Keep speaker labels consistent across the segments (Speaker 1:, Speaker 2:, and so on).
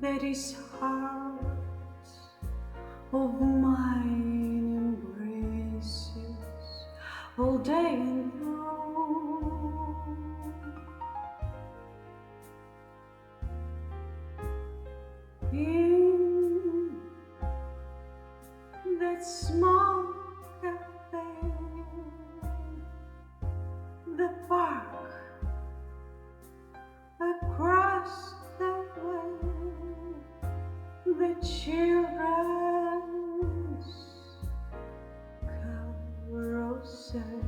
Speaker 1: that his heart of mine embraces all day and through. In that small cafe, the park across the way, the children's carousel,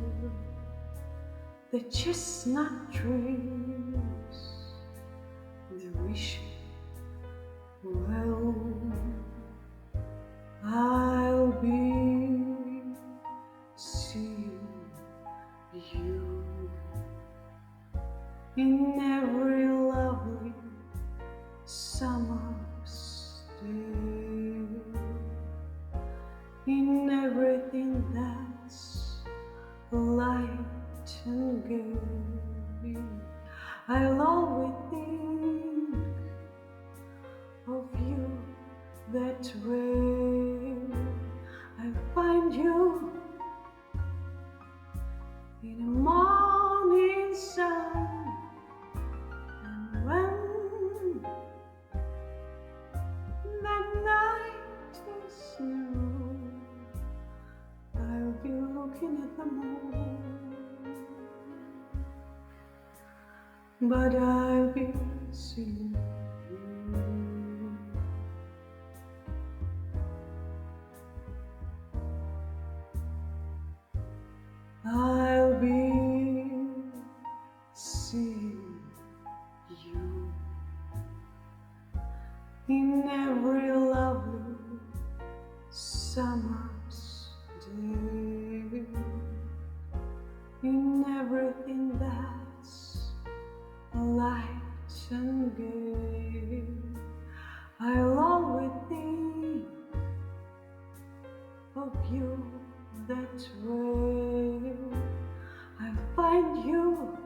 Speaker 1: the chestnut trees, the wishing well, I'll be seeing you in every lovely summer's day, in everything that's light and gay. I'll always think of you that way. I find you in the morning sun, and when the night is new, I'll be looking at the moon, but I'll be seeing you. I'll be seeing you in every lovely summer's day, in everything that's light and gay. I'll always think of you that way. I find you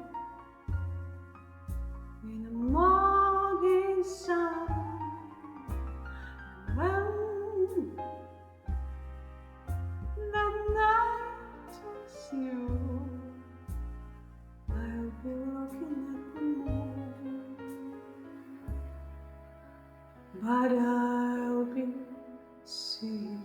Speaker 1: in the morning sun, when the night is new, I'll be looking at the moon, but I'll be seeing